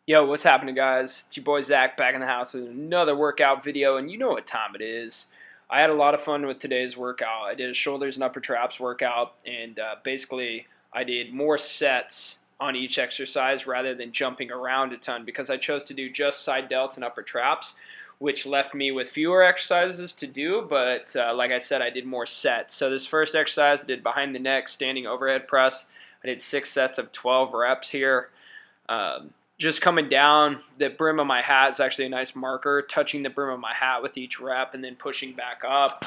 Yo, what's happening, guys? It's your boy Zach back in the house with another workout video, and you know what time it is. I had a lot of fun with today's workout. I did a shoulders and upper traps workout, and basically I did more sets on each exercise rather than jumping around a ton because I chose to do just side delts and upper traps, which left me with fewer exercises to do, but like I said, I did more sets. So this first exercise I did behind the neck standing overhead press. I did 6 sets of 12 reps here. Just coming down, the brim of my hat is actually a nice marker. Touching the brim of my hat with each rep and then pushing back up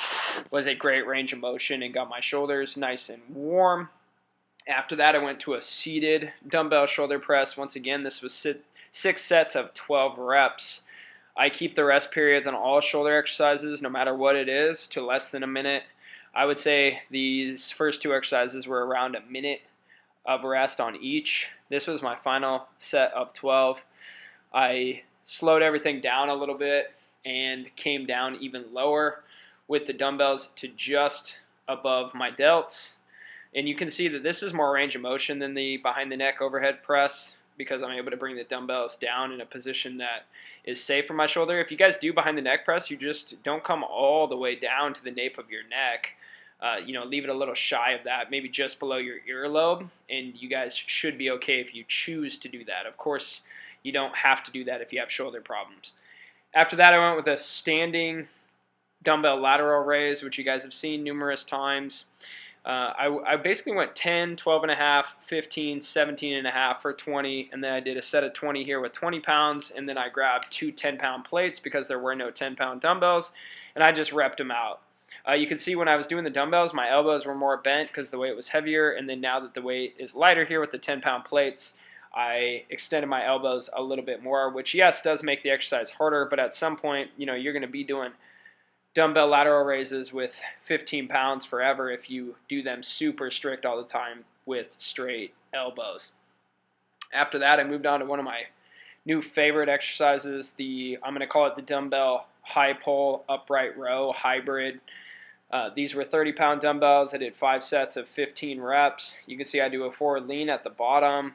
was a great range of motion and got my shoulders nice and warm. After that, I went to a seated dumbbell shoulder press. Once again, this was 6 sets of 12 reps. I keep the rest periods on all shoulder exercises, no matter what it is, to less than a minute. I would say these first 2 exercises were around a minute of rest on each. This was my final set of 12. I slowed everything down a little bit and came down even lower with the dumbbells to just above my delts. And you can see that this is more range of motion than the behind the neck overhead press because I'm able to bring the dumbbells down in a position that is safe for my shoulder. If you guys do behind the neck press, you just don't come all the way down to the nape of your neck. Leave it a little shy of that, maybe just below your earlobe, and you guys should be okay if you choose to do that. Of course, you don't have to do that if you have shoulder problems. After that, I went with a standing dumbbell lateral raise, which you guys have seen numerous times. I basically went 10, 12 and a half, 15, 17 and a half for 20, and then I did a set of 20 here with 20 pounds, and then I grabbed 2 10-pound plates because there were no 10-pound dumbbells, and I just repped them out. You can see when I was doing the dumbbells, my elbows were more bent because the weight was heavier, and then now that the weight is lighter here with the 10-pound plates, I extended my elbows a little bit more, which, yes, does make the exercise harder, but at some point, you're going to be doing dumbbell lateral raises with 15 pounds forever if you do them super strict all the time with straight elbows. After that, I moved on to one of my new favorite exercises, I'm going to call it the dumbbell high pull upright row hybrid. These were 30-pound dumbbells. I did 5 sets of 15 reps. You can see I do a forward lean at the bottom.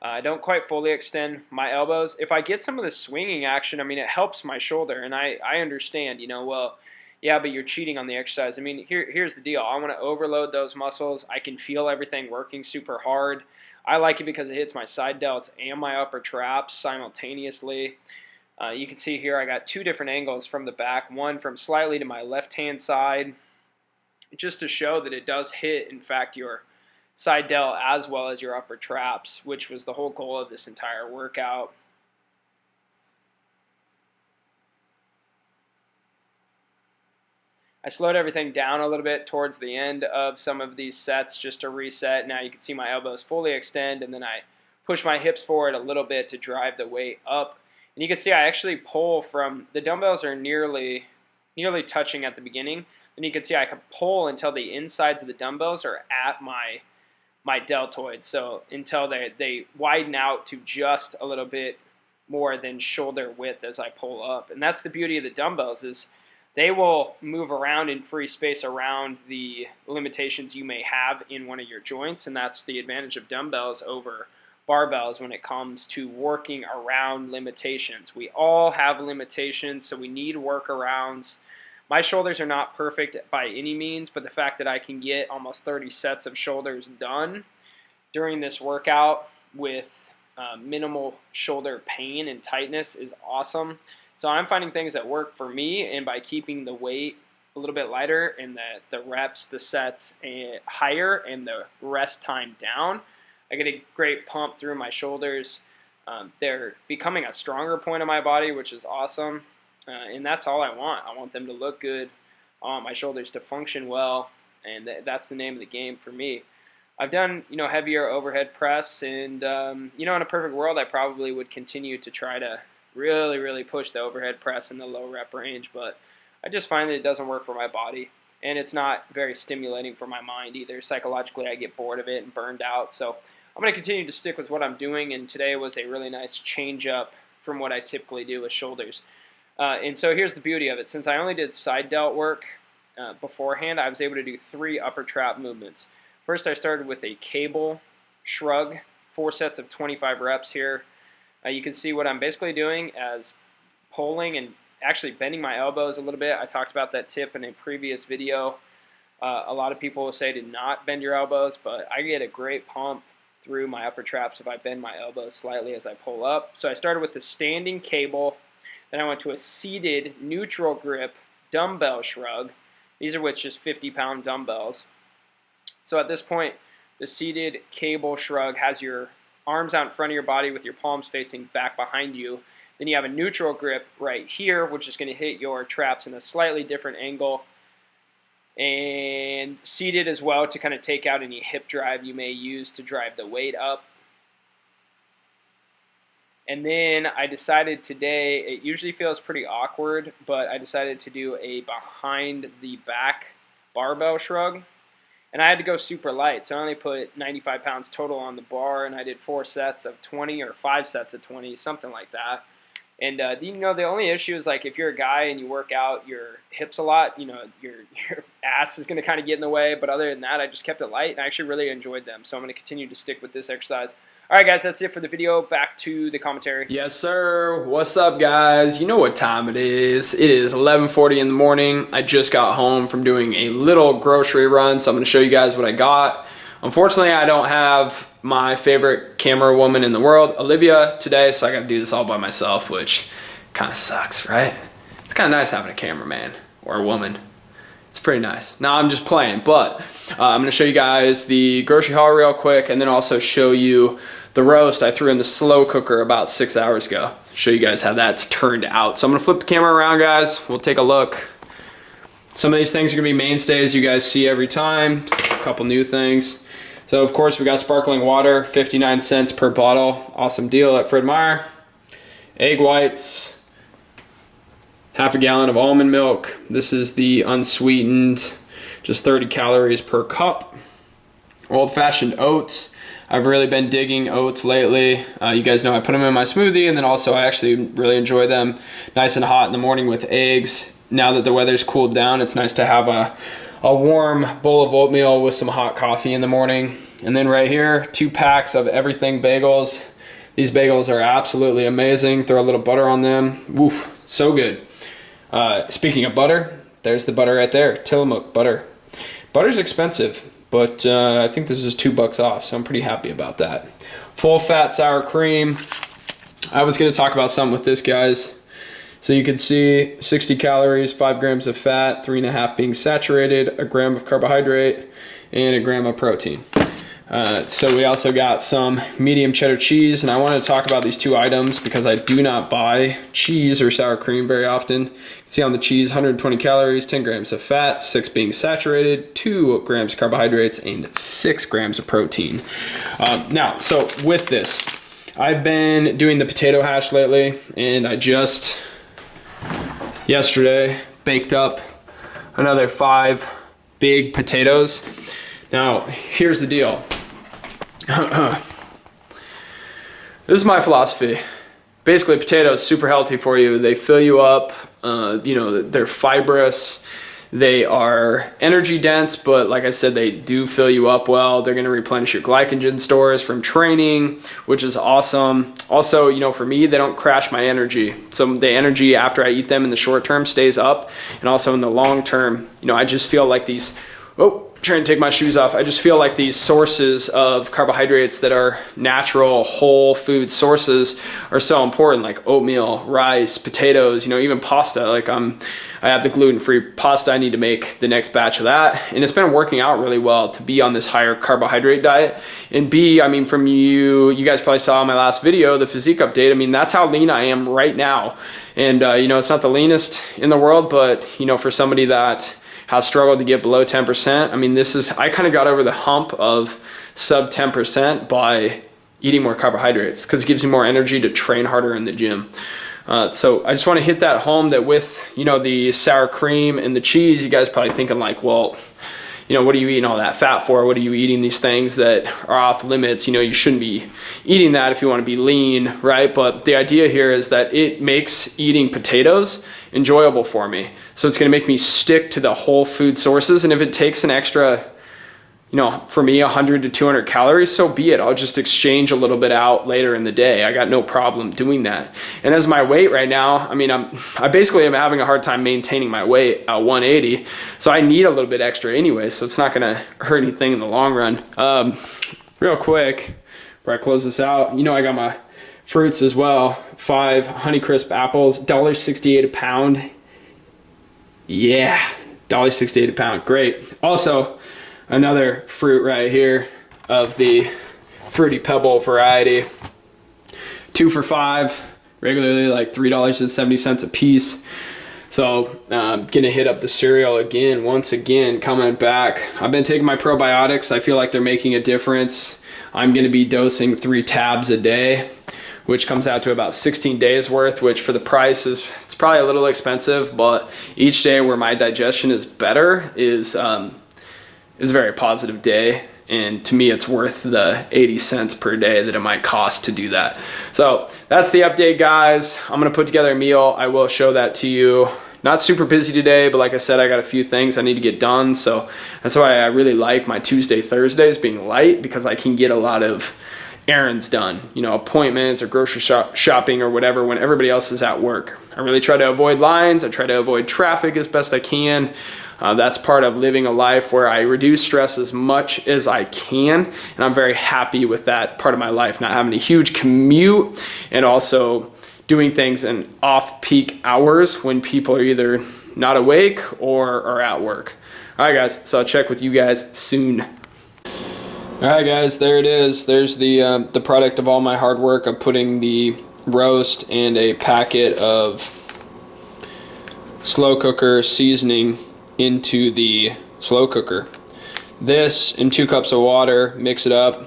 I don't quite fully extend my elbows. If I get some of the swinging action, it helps my shoulder, and I understand, yeah, but you're cheating on the exercise. Here's the deal. I want to overload those muscles. I can feel everything working super hard. I like it because it hits my side delts and my upper traps simultaneously. You can see here I got 2 different angles from the back, one from slightly to my left-hand side, just to show that it does hit, in fact, your side delt as well as your upper traps, which was the whole goal of this entire workout. I slowed everything down a little bit towards the end of some of these sets just to reset. Now you can see my elbows fully extend, and then I push my hips forward a little bit to drive the weight up. And you can see I actually pull from, the dumbbells are nearly touching at the beginning. And you can see I can pull until the insides of the dumbbells are at my deltoids. So until they widen out to just a little bit more than shoulder width as I pull up. And that's the beauty of the dumbbells, is they will move around in free space around the limitations you may have in one of your joints. And that's the advantage of dumbbells over barbells when it comes to working around limitations. We all have limitations, so we need workarounds. My shoulders are not perfect by any means, but the fact that I can get almost 30 sets of shoulders done during this workout with minimal shoulder pain and tightness is awesome. So I'm finding things that work for me, and by keeping the weight a little bit lighter and the reps, the sets higher, and the rest time down, I get a great pump through my shoulders. They're becoming a stronger point of my body, which is awesome. And that's all I want. I want them to look good. I want my shoulders to function well, and that's the name of the game for me. I've done, heavier overhead press, and, in a perfect world, I probably would continue to try to really, really push the overhead press in the low rep range, but I just find that it doesn't work for my body, and it's not very stimulating for my mind either. Psychologically, I get bored of it and burned out, so I'm going to continue to stick with what I'm doing, and today was a really nice change up from what I typically do with shoulders. And so here's the beauty of it. Since I only did side delt work beforehand, I was able to do 3 upper trap movements. First, I started with a cable shrug, 4 sets of 25 reps here. You can see what I'm basically doing as pulling and actually bending my elbows a little bit. I talked about that tip in a previous video. A lot of people will say to not bend your elbows, but I get a great pump through my upper traps if I bend my elbows slightly as I pull up. So I started with the standing cable, then I went to a seated neutral grip dumbbell shrug. These are with just 50-pound dumbbells. So at this point, the seated cable shrug has your arms out in front of your body with your palms facing back behind you. Then you have a neutral grip right here, which is going to hit your traps in a slightly different angle. And seated as well to kind of take out any hip drive you may use to drive the weight up. And then I decided today, it usually feels pretty awkward, but I decided to do a behind the back barbell shrug. And I had to go super light, so I only put 95 pounds total on the bar, and I did 4 sets of 20 or 5 sets of 20, something like that. And you know, the only issue is like if you're a guy and you work out your hips a lot, you know, your ass is going to kind of get in the way. But other than that, I just kept it light, and I actually really enjoyed them. So I'm going to continue to stick with this exercise. All right, guys, that's it for the video. Back to the commentary. Yes, sir. What's up, guys? You know what time it is. It is 11:40 in the morning. I just got home from doing a little grocery run, so I'm going to show you guys what I got. Unfortunately, I don't have my favorite camera woman in the world, Olivia, today, so I got to do this all by myself, which kind of sucks, right? It's kind of nice having a cameraman or a woman. It's pretty nice. Now I'm just playing, but I'm going to show you guys the grocery haul real quick, and then also show you the roast I threw in the slow cooker about 6 hours ago. Show you guys how that's turned out. So I'm going to flip the camera around, guys. We'll take a look. Some of these things are going to be mainstays you guys see every time. A couple new things. So of course we got sparkling water, 59 cents per bottle. Awesome deal at Fred Meyer. Egg whites. Half a gallon of almond milk. This is the unsweetened, just 30 calories per cup. Old-fashioned oats. I've really been digging oats lately. You guys know I put them in my smoothie, and then also I actually really enjoy them nice and hot in the morning with eggs. Now that the weather's cooled down, it's nice to have a warm bowl of oatmeal with some hot coffee in the morning. And then right here, 2 packs of everything bagels. These bagels are absolutely amazing. Throw a little butter on them. Woof, so good. Speaking of butter, there's the butter right there, Tillamook butter. Butter's expensive, but I think this is $2 off, so I'm pretty happy about that. Full fat sour cream. I was gonna talk about something with this, guys. So you can see 60 calories, 5 grams of fat, 3.5 being saturated, a gram of carbohydrate, and a gram of protein. So we also got some medium cheddar cheese, and I want to talk about these 2 items because I do not buy cheese or sour cream very often. You can see on the cheese, 120 calories, 10 grams of fat, 6 being saturated, 2 grams of carbohydrates, and 6 grams of protein. Now, so with this, I've been doing the potato hash lately, and I just yesterday baked up another 5 big potatoes. Now, here's the deal. This is my philosophy. Basically, potatoes super healthy for you. They fill you up. You know, they're fibrous. They are energy dense, but like I said, they do fill you up well. They're going to replenish your glycogen stores from training, which is awesome. Also, you know, for me, they don't crash my energy. So the energy after I eat them in the short term stays up. And also in the long term, you know, I just feel like these, trying to take my shoes off. I just feel like these sources of carbohydrates that are natural whole food sources are so important, like oatmeal, rice, potatoes, you know, even pasta. Like I have the gluten-free pasta. I need to make the next batch of that. And it's been working out really well to be on this higher carbohydrate diet. And B, I mean, from you guys probably saw in my last video, the physique update. I mean, that's how lean I am right now. And, you know, it's not the leanest in the world, but, you know, for somebody that has struggled to get below 10%. I mean, I kind of got over the hump of sub 10% by eating more carbohydrates because it gives you more energy to train harder in the gym. So I just want to hit that home that with, you know, the sour cream and the cheese, you guys are probably thinking like, well, you know, what are you eating all that fat for? What are you eating these things that are off limits? You know, you shouldn't be eating that if you want to be lean, right? But the idea here is that it makes eating potatoes enjoyable for me. So it's going to make me stick to the whole food sources. And if it takes an extra, for me, 100 to 200 calories, so be it. I'll just exchange a little bit out later in the day. I got no problem doing that. And as my weight right now, I basically am having a hard time maintaining my weight at 180. So I need a little bit extra anyway. So it's not going to hurt anything in the long run. Real quick, before I close this out, I got my fruits as well. 5 Honeycrisp apples, $1.68 a pound. Yeah, $1.68 a pound. Great. Also, another fruit right here of the Fruity Pebble variety. 2 for $5, regularly like $3.70 a piece. So gonna hit up the cereal again, once again, coming back. I've been taking my probiotics. I feel like they're making a difference. I'm gonna be dosing 3 tabs a day, which comes out to about 16 days worth, which for the price it's probably a little expensive, but each day where my digestion is better is a very positive day. And to me, it's worth the 80 cents per day that it might cost to do that. So that's the update, guys. I'm gonna put together a meal. I will show that to you. Not super busy today, but like I said, I got a few things I need to get done. So that's why I really like my Tuesday, Thursdays being light, because I can get a lot of errands done, appointments or grocery shopping or whatever when everybody else is at work. I really try to avoid lines. I try to avoid traffic as best I can. That's part of living a life where I reduce stress as much as I can, and I'm very happy with that part of my life, not having a huge commute and also doing things in off-peak hours when people are either not awake or are at work. All right, guys, so I'll check with you guys soon. All right, guys, there it is. There's the product of all my hard work of putting the roast and a packet of slow cooker seasoning into the slow cooker. This in 2 cups of water, mix it up,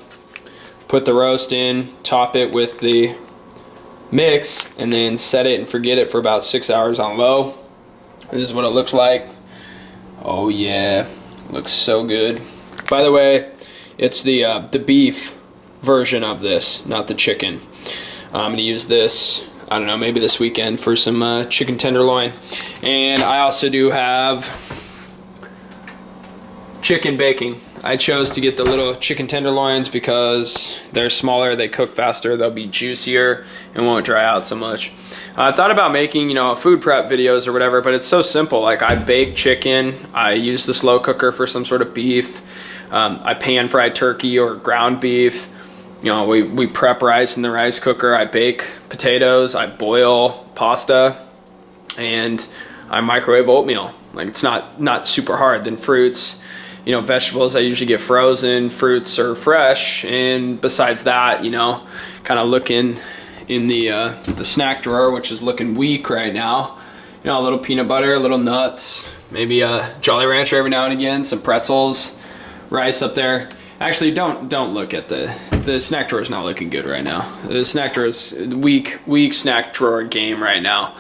put the roast in, top it with the mix, and then set it and forget it for about 6 hours on low. This is what it looks like. Oh yeah, looks so good. By the way, it's the beef version of this, not the chicken. I'm gonna use this, I don't know, maybe this weekend for some chicken tenderloin. And I also do have chicken baking. I chose to get the little chicken tenderloins because they're smaller, they cook faster, they'll be juicier, and won't dry out so much. I thought about making, food prep videos or whatever, but it's so simple. Like, I bake chicken, I use the slow cooker for some sort of beef, I pan fry turkey or ground beef. We prep rice in the rice cooker, I bake potatoes, I boil pasta, and I microwave oatmeal. Like, it's not super hard. Then fruits, vegetables I usually get frozen, fruits are fresh, and besides that, kind of looking in the snack drawer, which is looking weak right now. A little peanut butter, a little nuts, maybe a Jolly Rancher every now and again, some pretzels, rice up there. Actually, don't look at the snack drawer is not looking good right now. The snack drawer is weak snack drawer game right now.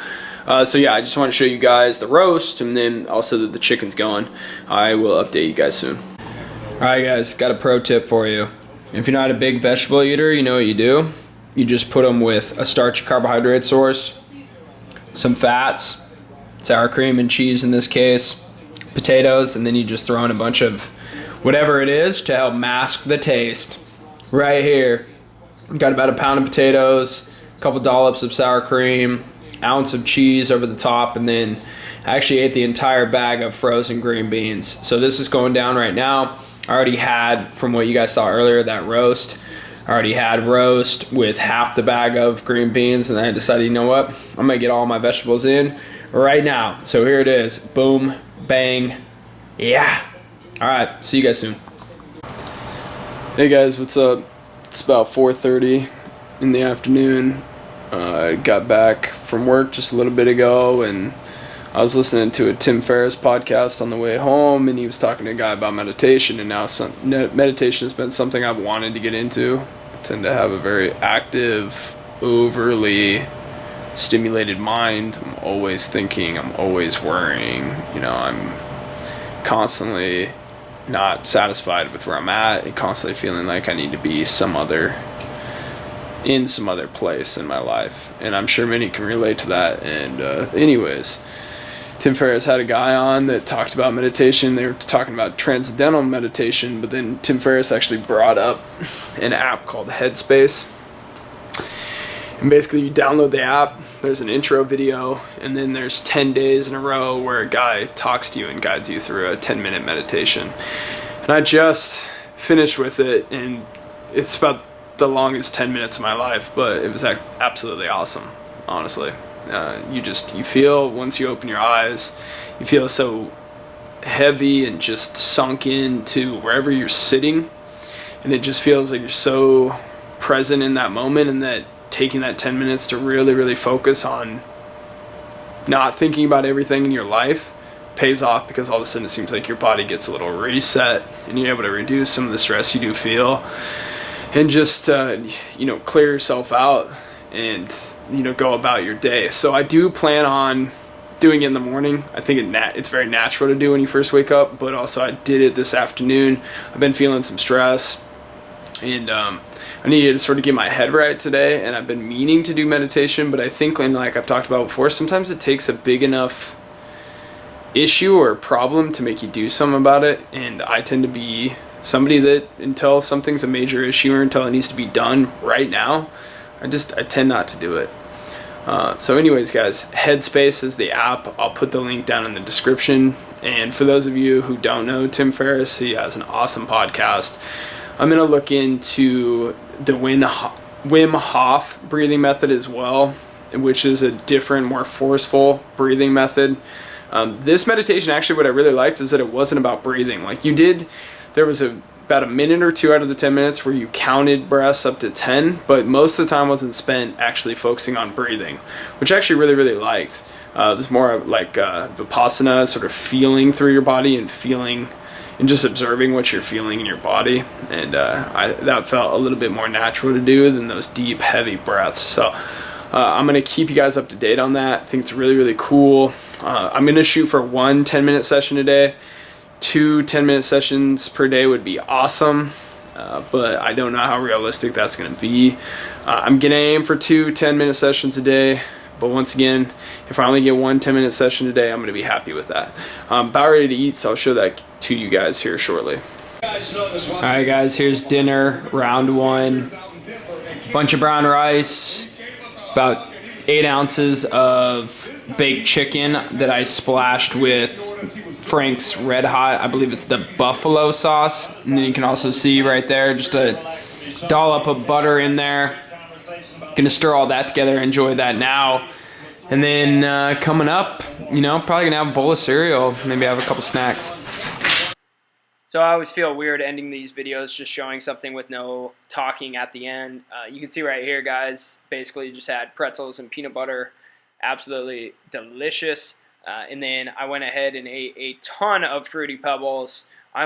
So yeah, I just want to show you guys the roast, and then also that the chicken's going. I will update you guys soon. All right, guys, got a pro tip for you. If you're not a big vegetable eater, you know what you do. You just put them with a starchy carbohydrate source, some fats, sour cream and cheese in this case, potatoes, and then you just throw in a bunch of whatever it is to help mask the taste. Right here, got about a pound of potatoes, a couple dollops of sour cream, ounce of cheese over the top, and then I actually ate the entire bag of frozen green beans. So this is going down right now. I already had, from what you guys saw earlier, that roast. I already had roast with half the bag of green beans, and then I decided, you know what? I'm gonna get all my vegetables in right now. So here it is. Boom, bang, yeah. All right, see you guys soon. Hey guys, what's up? It's about 4:30 in the afternoon. I got back from work just a little bit ago, and I was listening to a Tim Ferriss podcast on the way home, and he was talking to a guy about meditation, and now meditation has been something I've wanted to get into. I tend to have a very active, overly stimulated mind. I'm always thinking, I'm always worrying, I'm constantly not satisfied with where I'm at, and constantly feeling like I need to be in some other place in my life, and I'm sure many can relate to that. And anyways, Tim Ferriss had a guy on that talked about meditation. They were talking about transcendental meditation, but then Tim Ferriss actually brought up an app called Headspace. And basically you download the app, there's an intro video, and then there's 10 days in a row where a guy talks to you and guides you through a 10-minute meditation. And I just finished with it, and it's about the longest 10 minutes of my life, but it was absolutely awesome, honestly. You feel, once you open your eyes, you feel so heavy and just sunk into wherever you're sitting, and it just feels like you're so present in that moment, and that taking that 10 minutes to really focus on not thinking about everything in your life pays off, because all of a sudden it seems like your body gets a little reset and you're able to reduce some of the stress you do feel, and just clear yourself out and go about your day. So I do plan on doing it in the morning. I think it's very natural to do when you first wake up, but also I did it this afternoon. I've been feeling some stress, and I needed to sort of get my head right today, and I've been meaning to do meditation, but I think, and like I've talked about before, sometimes it takes a big enough issue or problem to make you do something about it, and I tend to be somebody that until something's a major issue or until it needs to be done right now, I tend not to do it. So anyways, guys, Headspace is the app. I'll put the link down in the description. And for those of you who don't know Tim Ferriss, he has an awesome podcast. I'm going to look into the Wim Hof breathing method as well, which is a different, more forceful breathing method. This meditation, actually, what I really liked is that it wasn't about breathing. There was about a minute or two out of the 10 minutes where you counted breaths up to 10, but most of the time wasn't spent actually focusing on breathing, which I actually really liked. It was more like Vipassana, sort of feeling through your body and feeling and just observing what you're feeling in your body. And that felt a little bit more natural to do than those deep, heavy breaths. So I'm going to keep you guys up to date on that. I think it's really cool. I'm going to shoot for one 10-minute session a day. 2 10-minute sessions per day would be awesome, but I don't know how realistic that's going to be. I'm going to aim for 2 10-minute sessions a day, but once again, if I only get 1 10-minute session a day, I'm going to be happy with that. I'm about ready to eat, so I'll show that to you guys here shortly. Alright guys, here's dinner, round 1. Bunch of brown rice, about 8 ounces of baked chicken that I splashed with Frank's Red Hot, I believe it's the buffalo sauce, and then you can also see right there just a dollop of butter in there. Gonna stir all that together, enjoy that now, and then coming up, probably gonna have a bowl of cereal, maybe have a couple snacks. So I always feel weird ending these videos just showing something with no talking at the end. You can see right here, guys, basically just had pretzels and peanut butter, absolutely delicious. And then I went ahead and ate a ton of Fruity Pebbles. I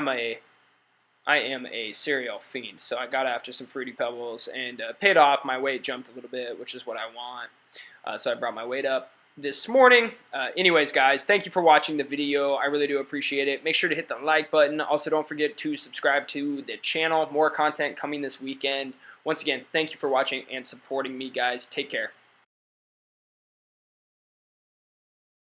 am a cereal fiend, so I got after some Fruity Pebbles and paid off. My weight jumped a little bit, which is what I want. So I brought my weight up this morning. Anyways, guys, thank you for watching the video. I really do appreciate it. Make sure to hit the like button. Also, don't forget to subscribe to the channel. More content coming this weekend. Once again, thank you for watching and supporting me, guys. Take care.